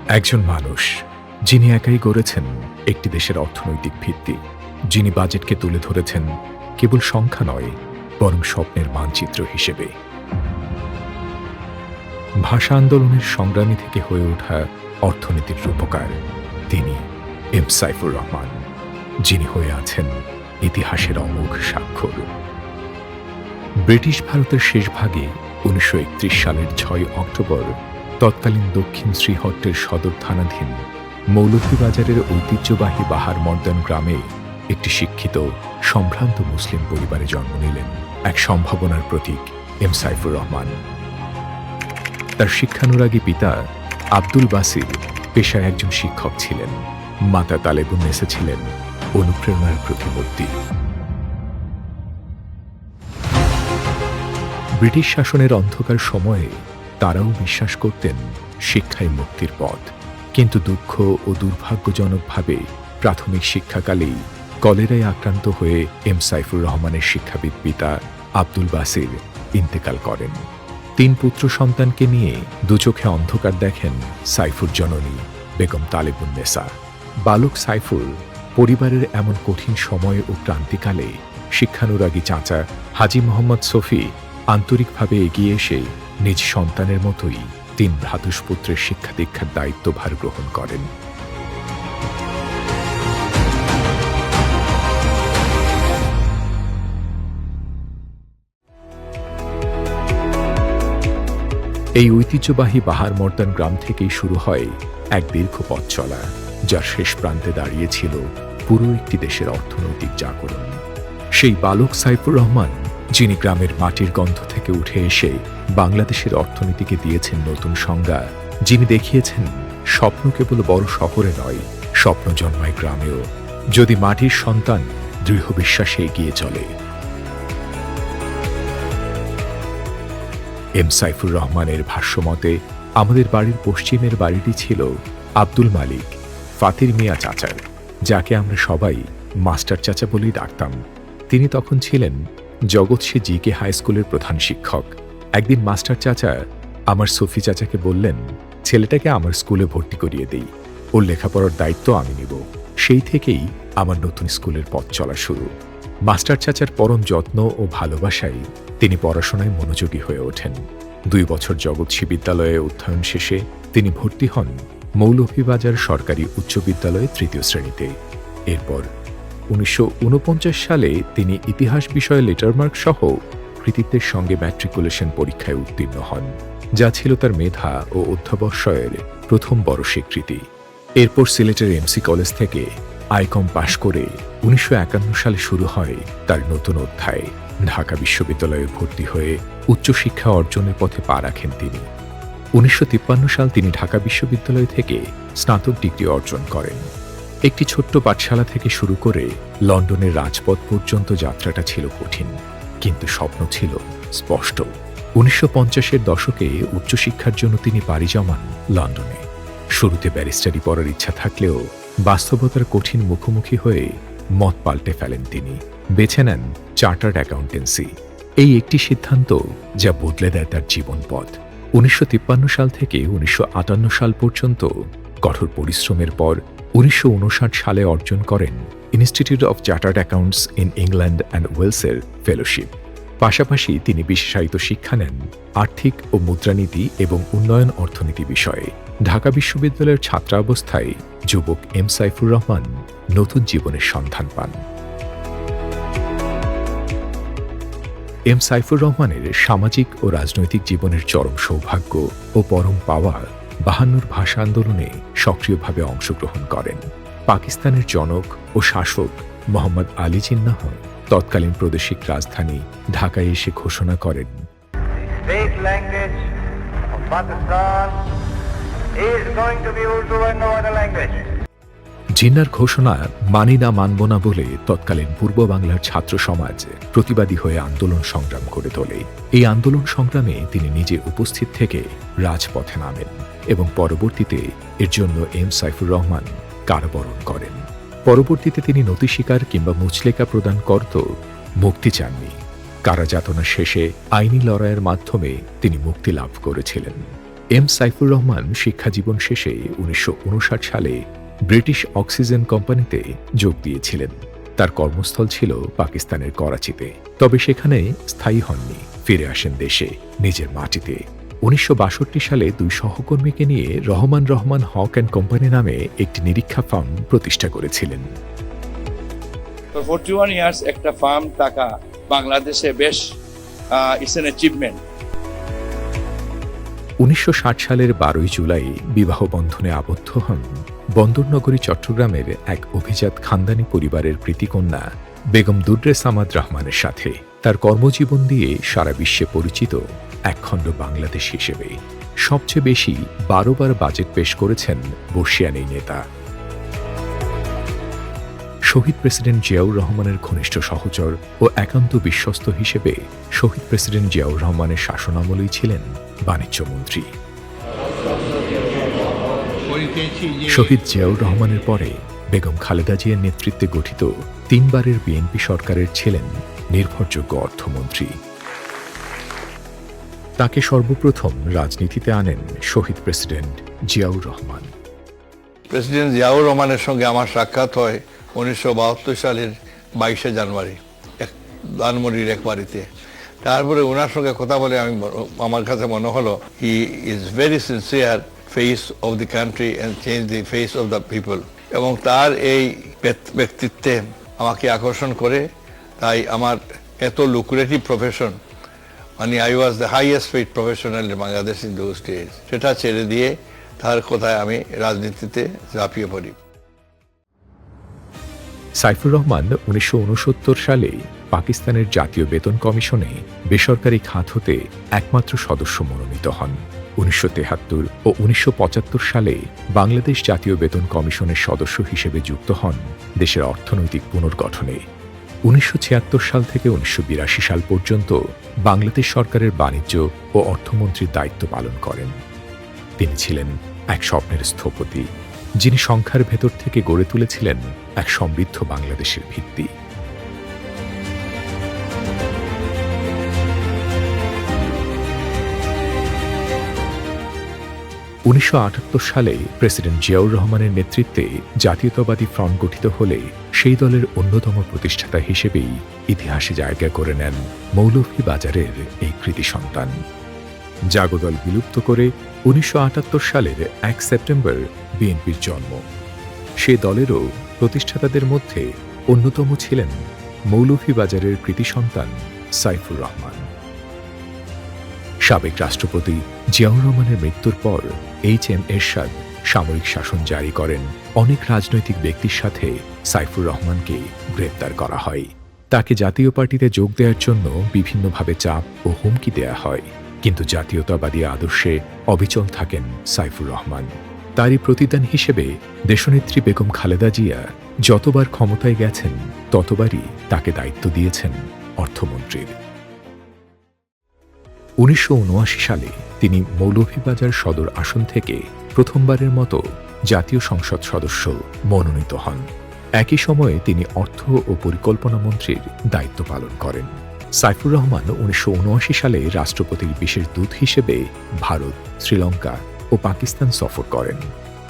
একজন মানুষ যিনি একাই গড়েছেন একটি দেশের অর্থনৈতিক ভিত্তি, যিনি বাজেটকে তুলে ধরেছেন কেবল সংখ্যা নয় বরং স্বপ্নের মানচিত্র হিসেবে। ভাষা আন্দোলনের সংগ্রামী থেকে হয়ে ওঠা অর্থনীতির রূপকার তিনি এম সাইফুর রহমান, যিনি হয়ে আছেন ইতিহাসের অমোঘ স্বাক্ষর। ব্রিটিশ ভারতের শেষ ভাগে ১৯৩১ সালের ৬ অক্টোবর তৎকালীন দক্ষিণ শ্রীহট্টের সদর থানাধীন মৌলভীবাজারের ঐতিহ্যবাহী বাহার মর্দান গ্রামে একটি শিক্ষিত সম্ভ্রান্ত মুসলিম পরিবারে জন্ম নিলেন এক সম্ভাবনার প্রতীক এম সাইফুর রহমান। তার শিক্ষানুরাগী পিতা আব্দুল বাসির পেশায় একজন শিক্ষক ছিলেন, মাতা তালেবুন্নেসা ছিলেন অনুপ্রেরণার প্রতিমূর্তি। ব্রিটিশ শাসনের অন্ধকার সময়ে তারাও বিশ্বাস করতেন শিক্ষাই মুক্তির পথ, কিন্তু দুঃখ ও দুর্ভাগ্যজনকভাবে প্রাথমিক শিক্ষাকালেই কলেরায় আক্রান্ত হয়ে এম সাইফুর রহমানের শিক্ষাবিদ পিতা আব্দুল বাসির ইন্তেকাল করেন। ৩ পুত্র সন্তানকে নিয়ে দুচোখে অন্ধকার দেখেন সাইফুর জননী বেগম তালেবুন্নেসা। বালক সাইফুর পরিবারের এমন কঠিন সময় ও ক্রান্তিকালে শিক্ষানুরাগী চাচা হাজী মোহাম্মদ শফি আন্তরিকভাবে এগিয়ে এসে নিজ সন্তানের মতোই ৩ ভ্রাতুষ্পুত্রের শিক্ষা দীক্ষার দায়িত্বভার গ্রহণ করেন। এই ঐতিহ্যবাহী বাহার মর্দান গ্রাম থেকেই শুরু হয় এক দীর্ঘ পথ চলা, যার শেষ প্রান্তে দাঁড়িয়েছিল পুরো একটি দেশের অর্থনৈতিক জাগরণ। সেই বালক সাইফুর রহমান, যিনি গ্রামের মাটির গন্ধ থেকে উঠে এসে বাংলাদেশের অর্থনীতিকে দিয়েছেন নতুন সংজ্ঞা, যিনি দেখিয়েছেন স্বপ্ন কেবল বড় শহরে নয়, স্বপ্ন জন্মায় গ্রামেও, যদি মাটির সন্তান দৃঢ় বিশ্বাসে এগিয়ে চলে। এম সাইফুর রহমানের ভাষ্যমতে আমাদের বাড়ির পশ্চিমের বাড়িটি ছিল আব্দুল মালিক ফাতির মিয়া চাচার, যাকে আমরা সবাই মাস্টার চাচা বলেই ডাকতাম। তিনি তখন ছিলেন জগৎসী জিকে হাই স্কুলের প্রধান শিক্ষক। একদিন মাস্টার চাচা আমার সফি চাচাকে বললেন, ছেলেটাকে আমার স্কুলে ভর্তি করিয়ে দেই, ওর লেখাপড়ার দায়িত্ব আমি নিব। সেই থেকেই আমার নতুন স্কুলের পথ চলা শুরু। মাস্টার চাচার পরম যত্ন ও ভালোবাসায় তিনি পড়াশোনায় মনোযোগী হয়ে ওঠেন। 2 বছর জগৎসী বিদ্যালয়ে অধ্যয়ন শেষে তিনি ভর্তি হন মৌলভীবাজার সরকারি উচ্চ বিদ্যালয়ে 3য় শ্রেণীতে। এরপর 1949 সালে তিনি ইতিহাস বিষয়ে লেটারমার্ক সহ কৃতিত্বের সঙ্গে ম্যাট্রিকুলেশন পরীক্ষায় উত্তীর্ণ হন, যা ছিল তার মেধা ও অধ্যবসায়ের প্রথম বড় স্বীকৃতি। এরপর সিলেটের এমসি কলেজ থেকে আইকম পাশ করে 1951 সালে শুরু হয় তার নতুন অধ্যায়। ঢাকা বিশ্ববিদ্যালয়ে ভর্তি হয়ে উচ্চশিক্ষা অর্জনের পথে পা রাখেন তিনি। 1953 সাল তিনি ঢাকা বিশ্ববিদ্যালয় থেকে স্নাতক ডিগ্রি অর্জন করেন। একটি ছোট্ট পাঠশালা থেকে শুরু করে লন্ডনের রাজপথ পর্যন্ত যাত্রাটা ছিল কঠিন, কিন্তু স্বপ্ন ছিল স্পষ্ট। 1950-এর দশকে উচ্চশিক্ষার জন্য তিনি পাড়ি জমান লন্ডনে। শুরুতে ব্যারিস্টারি পড়ার ইচ্ছা থাকলেও বাস্তবতার কঠিন মুখোমুখি হয়ে মত পাল্টে ফেলেন তিনি, বেছে নেন চার্টার্ড অ্যাকাউন্টেন্সি। এই একটি সিদ্ধান্ত যা বদলে দেয় তার জীবন পথ। 1953 সাল থেকে 1958 সাল পর্যন্ত কঠোর পরিশ্রমের পর 1959 সালে অর্জন করেন institute of chartered accounts in England and ওয়েলসের ফেলোশিপ। পাশাপাশি তিনি বিশেষায়িত শিক্ষা নেন আর্থিক ও মুদ্রানীতি এবং উন্নয়ন অর্থনীতি বিষয়ে। ঢাকা বিশ্ববিদ্যালয়ের ছাত্রাবস্থায় যুবক এম সাইফুর রহমান নতুন জীবনের সন্ধান পান। এম সাইফুর রহমানের সামাজিক ও রাজনৈতিক জীবনের চরম সৌভাগ্য ও পরম পাওয়া 52 ভাষা আন্দোলনে সক্রিয়ভাবে অংশগ্রহণ করেন। পাকিস্তানের জনক ও শাসক মোহাম্মদ আলী জিন্নাহ তৎকালীন প্রাদেশিক রাজধানী ঢাকায় এসে ঘোষণা করেন, জিন্নার ঘোষণা মানি না মানব না বলে তৎকালীন পূর্ব বাংলার ছাত্র সমাজ প্রতিবাদী হয়ে আন্দোলন সংগ্রাম করে তোলে। এই আন্দোলন সংগ্রামে তিনি নিজে উপস্থিত থেকে রাজপথে নামেন এবং পরবর্তীতে এর জন্য এম সাইফুর রহমান কারাবরণ করেন। পরবর্তীতে তিনি নথি স্বীকার কিংবা মুচলেকা প্রদান করত মুক্তি চাননি। কারাযাতনা শেষে আইনি লড়াইয়ের মাধ্যমে তিনি মুক্তি লাভ করেছিলেন। এম সাইফুর রহমান শিক্ষাজীবন শেষে ১৯৫৯ সালে ব্রিটিশ অক্সিজেন কোম্পানিতে যোগ দিয়েছিলেন। তার কর্মস্থল ছিল পাকিস্তানের করাচিতে, তবে সেখানে স্থায়ী হননি। ফিরে আসেন দেশে, নিজের মাটিতে। ১৯৬২ সালে ২ সহকর্মীকে নিয়ে রহমান হক অ্যান্ড কোম্পানি নামে একটি নিরীক্ষা ফার্ম প্রতিষ্ঠা করেছিলেন। 41 ইয়ার্স একটা ফার্ম থাকা বাংলাদেশে বেশ ইটস অ্যান অ্যাচিভমেন্ট। ১৯৬০ সালের ১২ জুলাই বিবাহ বন্ধনে আবদ্ধ হন বন্দরনগরী চট্টগ্রামের এক অভিজাত খানদানি পরিবারের কৃতিকন্যা বেগম দুর্রে সামাদ রহমানের সাথে। তার কর্মজীবন দিয়ে সারা বিশ্বে পরিচিত একখণ্ড বাংলাদেশ হিসেবে সবচেয়ে বেশি ১২ বার বাজেট পেশ করেছেন বর্ষিয়ান এই নেতা। শহীদ প্রেসিডেন্ট জিয়াউর রহমানের ঘনিষ্ঠ সহচর ও একান্ত বিশ্বস্ত হিসেবে শহীদ প্রেসিডেন্ট জিয়াউর রহমানের শাসনামলেই ছিলেন বাণিজ্যমন্ত্রী। শহীদ জিয়াউর রহমানের পরে বেগম খালেদা জিয়ার নেতৃত্বে গঠিত ৩ বারের বিএনপি সরকারের ছিলেন নির্ভরযোগ্য অর্থমন্ত্রী। তাকে সর্বপ্রথম রাজনীতিতে আনেন শহীদ প্রেসিডেন্ট জিয়াউর রহমান। প্রেসিডেন্ট জিয়াউর রহমানের সঙ্গে আমার সাক্ষাৎ হয় ১৯৭২ সালের ২২শে জানুয়ারি ধানমন্ডির এক বাড়িতে। তারপরে ওনার সঙ্গে কথা বলে আমার কাছে মনে হলো he is very sincere face of the country and change the face of the people, এবং তার এই ব্যক্তিত্বে আমাকে আকর্ষণ করে। তাই আমার এত লুক্রেটিভ প্রফেশন, মানে I was the highest paid professional in Bangladesh in those days, সেটা ছেড়ে দিয়ে তার কথায় আমি রাজনীতিতে ঝাঁপিয়ে পড়ি। সাইফুর রহমান ১৯৬৯ সালে পাকিস্তানের জাতীয় বেতন কমিশনে বেসরকারি খাত হতে একমাত্র সদস্য মনোনীত হন। ১৯৭৩ ও ১৯৭৫ সালে বাংলাদেশ জাতীয় বেতন কমিশনের সদস্য হিসেবে যুক্ত হন দেশের অর্থনৈতিক পুনর্গঠনে। ১৯৭৬ সাল থেকে ১৯৮২ সাল পর্যন্ত বাংলাদেশ সরকারের বাণিজ্য ও অর্থমন্ত্রীর দায়িত্ব পালন করেন। তিনি ছিলেন এক স্বপ্নের স্থপতি, যিনি সংখ্যার ভেতর থেকে গড়ে তুলেছিলেন এক সমৃদ্ধ বাংলাদেশের ভিত্তি। ১৯৭৮ সালে প্রেসিডেন্ট জিয়াউর রহমানের নেতৃত্বে জাতীয়তাবাদী ফ্রন্ট গঠিত হলে সেই দলের অন্যতম প্রতিষ্ঠাতা হিসেবেই ইতিহাসে জায়গা করে নেন মৌলভীবাজারের এই কৃতি সন্তান। জাগদল বিলুপ্ত করে ১৯৭৮ সালের ১ সেপ্টেম্বর বিএনপির জন্ম। সে দলেরও প্রতিষ্ঠাতাদের মধ্যে অন্যতম ছিলেন মৌলভীবাজারের কৃতি সন্তান সাইফুর রহমান। সাবেক রাষ্ট্রপতি জিয়াউর রহমানের মৃত্যুর পর এইচ.এম. এরশাদ সামরিক শাসন জারি করেন। অনেক রাজনৈতিক ব্যক্তির সাথে সাইফুর রহমানকে গ্রেপ্তার করা হয়। তাকে জাতীয় পার্টিতে যোগ দেওয়ার জন্য বিভিন্নভাবে চাপ ও হুমকি দেয়া হয়, কিন্তু জাতীয়তাবাদী আদর্শে অবিচল থাকেন সাইফুর রহমান। তারই প্রতিদান হিসেবে দেশনেত্রী বেগম খালেদা জিয়া যতবার ক্ষমতায় গেছেন ততবারই তাকে দায়িত্ব দিয়েছেন অর্থমন্ত্রীর। ১৯৭৯ সালে তিনি মৌলভীবাজার সদর আসন থেকে প্রথমবারের মতো জাতীয় সংসদ সদস্য মনোনীত হন। একই সময়ে তিনি অর্থ ও পরিকল্পনা মন্ত্রীর দায়িত্ব পালন করেন। সাইফুর রহমান ১৯৭৯ সালে রাষ্ট্রপতির বিশেষ দূত হিসেবে ভারত, শ্রীলঙ্কা ও পাকিস্তান সফর করেন।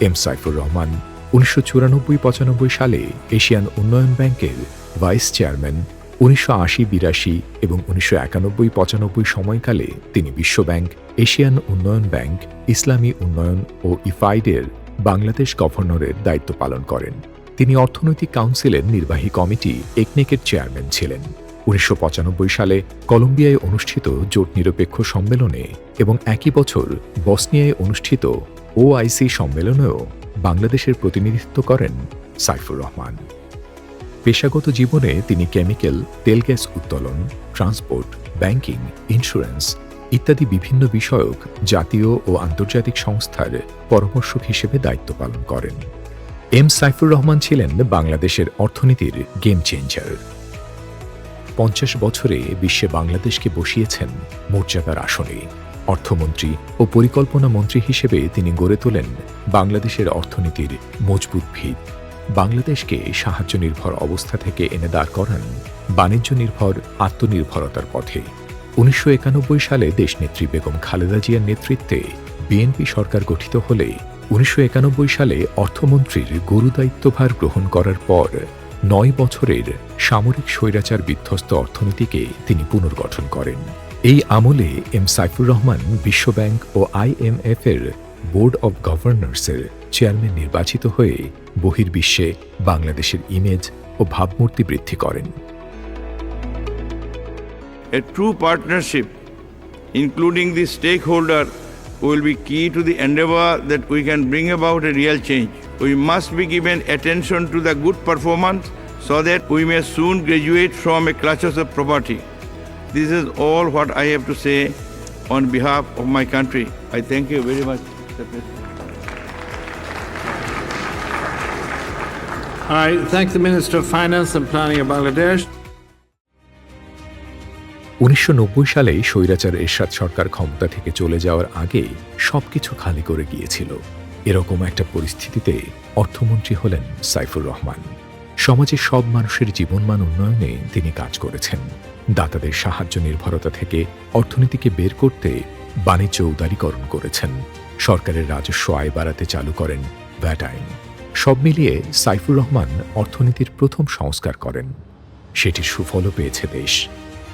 এম সাইফুর রহমান ১৯৯৪-৯৫ সালে এশিয়ান উন্নয়ন ব্যাংকের ভাইস চেয়ারম্যান। ১৯৮০-৮২ এবং ১৯৯১-৯৫ সময়কালে তিনি বিশ্বব্যাংক, এশিয়ান উন্নয়ন ব্যাংক, ইসলামী উন্নয়ন ও ইফাইডের বাংলাদেশ গভর্নরের দায়িত্ব পালন করেন। তিনি অর্থনৈতিক কাউন্সিলের নির্বাহী কমিটি একনেকের চেয়ারম্যান ছিলেন। ১৯৯৫ সালে কলম্বিয়ায় অনুষ্ঠিত জোট নিরপেক্ষ সম্মেলনে এবং একই বছর বসনিয়ায় অনুষ্ঠিত ওআইসি সম্মেলনেও বাংলাদেশের প্রতিনিধিত্ব করেন সাইফুর রহমান। পেশাগত জীবনে তিনি কেমিক্যাল, তেল গ্যাস উত্তোলন, ট্রান্সপোর্ট, ব্যাংকিং, ইন্স্যুরেন্স ইত্যাদি বিভিন্ন বিষয়ক জাতীয় ও আন্তর্জাতিক সংস্থার পরামর্শক হিসেবে দায়িত্ব পালন করেন। এম সাইফুর রহমান ছিলেন বাংলাদেশের অর্থনীতির গেম চেঞ্জার। ৫০ বছরে বিশ্বে বাংলাদেশকে বসিয়েছেন মর্যাদার আসনে। অর্থমন্ত্রী ও পরিকল্পনা মন্ত্রী হিসেবে তিনি গড়ে তোলেন বাংলাদেশের অর্থনীতির মজবুত ভিত। বাংলাদেশকে সাহায্য নির্ভর অবস্থা থেকে এনে দাঁড় করান বাণিজ্য নির্ভর আত্মনির্ভরতার পথে। ১৯৯১ সালে দেশনেত্রী বেগম খালেদা জিয়ার নেতৃত্বে বিএনপি সরকার গঠিত হলে ১৯৯১ সালে অর্থমন্ত্রীর গুরুদায়িত্বভার গ্রহণ করার পর ৯ বছরের সামরিক স্বৈরাচার বিধ্বস্ত অর্থনীতিকে তিনি পুনর্গঠন করেন। এই আমলে এম সাইফুর রহমান বিশ্বব্যাংক ও IMF এর বোর্ড অব গভর্নর্সের চেয়ারম্যান নির্বাচিত হয়ে বহির্বিশ্বে বাংলাদেশের ইমেজ ও ভাবমূর্তি বৃদ্ধি করেন। A true partnership, including the stakeholder, will be key to the endeavor that we can bring about a real change. We must be given attention to the good performance so that we may soon graduate from a clutches of poverty. This is all what I have to say on behalf of my country. I thank you very much, Mr. President. I thank the Minister of Finance and Planning of Bangladesh. ১৯৯০ সালে স্বৈরাচার এরশাদ সরকার ক্ষমতা থেকে চলে যাওয়ার আগে সবকিছু খালি করে গিয়েছিল। এরকম একটা পরিস্থিতিতে অর্থমন্ত্রী হলেন সাইফুর রহমান। সমাজের সব মানুষের জীবনমান উন্নয়নে তিনি কাজ করেছেন। দাতাদের সাহায্য নির্ভরতা থেকে অর্থনীতিকে বের করতে বাণিজ্য উদারীকরণ করেছেন। সরকারের রাজস্ব আয় বাড়াতে চালু করেন ভ্যাট আইন। সব মিলিয়ে সাইফুর রহমান অর্থনীতির প্রথম সংস্কার করেন। সেটির সুফলও পেয়েছে দেশ।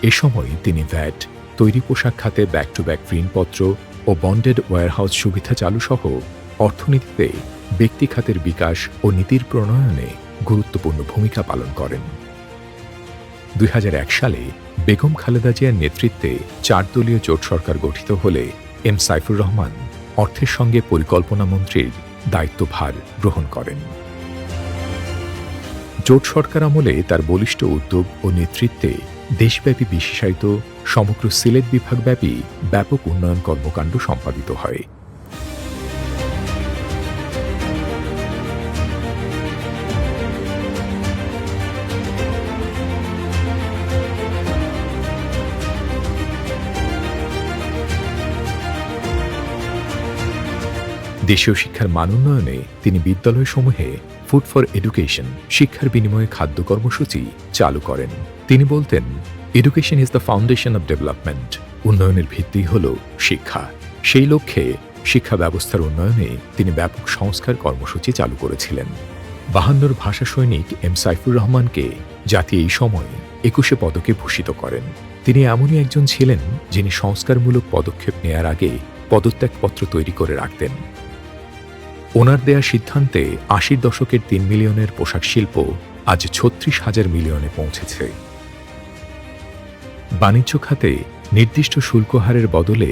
এ সময় তিনি ভ্যাট, তৈরি পোশাক খাতে ব্যাক টু ব্যাক ঋণপত্র ও বন্ডেড ওয়্যারহাউস সুবিধা চালুসহ অর্থনীতিতে ব্যক্তি খাতের বিকাশ ও নীতির প্রণয়নে গুরুত্বপূর্ণ ভূমিকা পালন করেন। ২০০১ সালে বেগম খালেদা জিয়ার নেতৃত্বে ৪ দলীয় জোট সরকার গঠিত হলে এম সাইফুর রহমান অর্থের সঙ্গে পরিকল্পনা মন্ত্রীর দায়িত্বভার গ্রহণ করেন। জোট সরকার আমলে তার বলিষ্ঠ উদ্যোগ ও নেতৃত্বে দেশব্যাপী বিশেষায়িত সমগ্র সিলেট বিভাগব্যাপী ব্যাপক উন্নয়ন কর্মকাণ্ড সম্পাদিত হয়। দেশীয় শিক্ষার মান উন্নয়নে তিনি বিদ্যালয়সমূহে ফুড ফর এডুকেশন, শিক্ষার বিনিময়ে খাদ্য কর্মসূচি চালু করেন। তিনি বলতেন, education is the foundation of development. উন্নয়নের ভিত্তি হল শিক্ষা। সেই লক্ষ্যে শিক্ষা ব্যবস্থার উন্নয়নে তিনি ব্যাপক সংস্কার কর্মসূচি চালু করেছিলেন। ৫২ ভাষা সৈনিক এম সাইফুর রহমানকে জাতি এই সময় ২১ পদকে ভূষিত করেন। তিনি এমনই একজন ছিলেন যিনি সংস্কারমূলক পদক্ষেপ নেয়ার আগে পদত্যাগপত্র তৈরি করে রাখতেন। ওনার দেয়া সিদ্ধান্তে ৮০ দশকের ৩ মিলিয়নের পোশাক শিল্প আজ ৩৬,০০০ মিলিয়নে পৌঁছেছে। বাণিজ্য খাতে নির্দিষ্ট শুল্ক হারের বদলে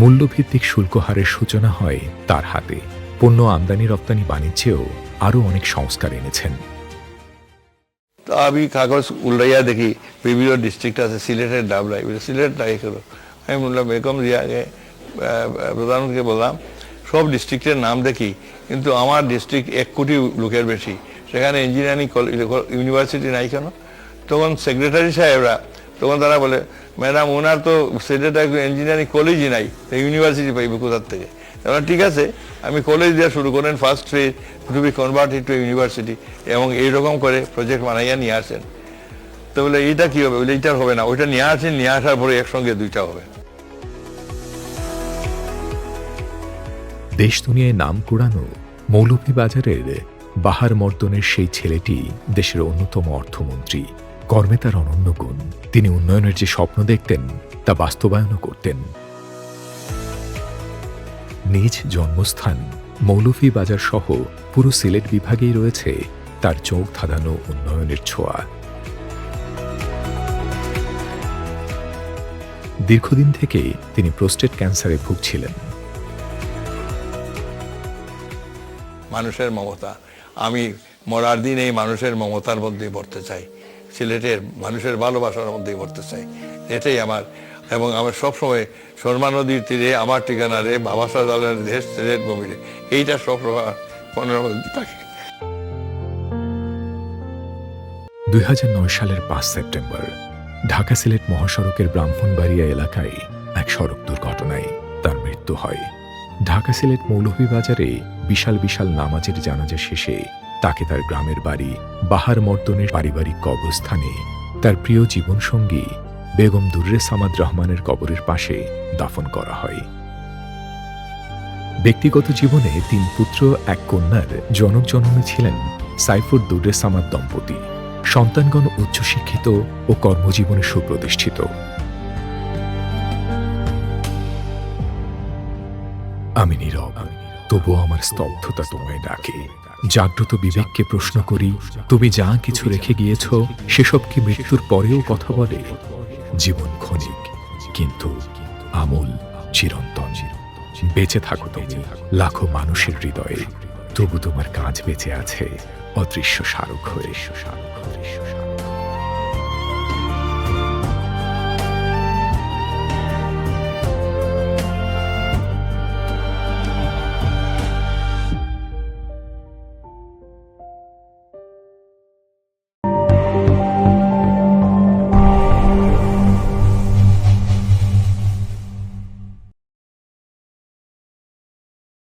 মূল্যভিত্তিক শুল্ক হারের সূচনা হয় তার হাতে। পণ্য আমদানি রপ্তানি বাণিজ্যেও আরও অনেক সংস্কার এনেছেন। তো আমি কাগজ উল্টাইয়া দেখি বিভিন্ন ডিস্ট্রিক্ট আছে, সিলেটের ডাবলাই, সিলেট নাই করো। আমি বললাম বেগম জিয়াকে, প্রধানমন্ত্রীকে বললাম, সব ডিস্ট্রিক্টের নাম দেখি, কিন্তু আমার ডিস্ট্রিক্ট ১ কোটি লোকের বেশি, সেখানে ইঞ্জিনিয়ারিং ইউনিভার্সিটি নাই কেন? তখন সেক্রেটারি সাহেবরা তখন তারা বলে, ম্যাডাম ওনার তো সিলেটে ইঞ্জিনিয়ারিং কলেজই নাই, ইউনিভার্সিটি পাইবে কোথার থেকে? ঠিক আছে, আমি কলেজ দেওয়া শুরু করেন, first phase to be converted to university, এবং এইরকম করে প্রজেক্ট বানাইয়া নিয়ে আসেন। তো বলে এইটা কি হবে? বলে এইটা হবে না, ওইটা নিয়ে আসেন, নিয়ে আসার পরে একসঙ্গে দুইটা হবে। দেশ দুনিয়ায় নাম কুড়ানো মৌলভীবাজারের বাহার মর্দনের সেই ছেলেটি দেশের অন্যতম অর্থমন্ত্রী। কর্মে তার অনন্য গুণ। তিনি উন্নয়নের যে স্বপ্ন দেখতেন তা বাস্তবায়নও করতেন। নিজ জন্মস্থান মৌলভীবাজার সহ পুরো সিলেট বিভাগেই রয়েছে তার চোখ ধাঁধানো উন্নয়নের ছোঁয়া। দীর্ঘদিন থেকে তিনি প্রোস্টেট ক্যান্সারে ভুগছিলেন। মানুষের মমতা, আমি মরার দিন এই মানুষের মমতার মধ্যেই পড়তে চাই, সিলেটের মানুষের ভালোবাসার মধ্যেই পড়তে চাই, এটাই আমার। এবং আমার সবসময় শর্মা নদীর তীরে আমার ঠিকানা রে, বাবা সাহেবের দেশ সিলেট ভূমিরে, এইটা সবসময় মনের মধ্যে থাকে। ২০০৯ সালের ৫ সেপ্টেম্বর ঢাকা সিলেট মহাসড়কের ব্রাহ্মণবাড়িয়া এলাকায় এক সড়ক দুর্ঘটনায় তার মৃত্যু হয়। ঢাকা সিলেট মৌলভীবাজারে বিশাল বিশাল নামাজের জানাজা শেষে তাকে তার গ্রামের বাড়ি বাহার মর্দনের পারিবারিক কবরস্থানে তার প্রিয় জীবনসঙ্গী বেগম দুররে সামাদ রহমানের কবরের পাশে দাফন করা হয়। ব্যক্তিগত জীবনে 3 পুত্র 1 কন্যার জনক জননী ছিলেন সাইফুর দুর্রে সামাদ দম্পতি। সন্তানগণ উচ্চশিক্ষিত ও কর্মজীবনে সুপ্রতিষ্ঠিত। আমি নীরব, তবুও আমার স্তব্ধতা তোমায় ডাকে। জাগ্রত বিবেককে প্রশ্ন করি, তুমি যা কিছু রেখে গিয়েছ সেসব কি মৃত্যুর পরেও কথা বলে? জীবন ক্ষণিক, কিন্তু আমূল চিরন্তন। বেঁচে থাকো তুমি লাখো মানুষের হৃদয়ে, তবু তোমার কাজ বেঁচে আছে অদৃশ্য স্মারক হয়ে।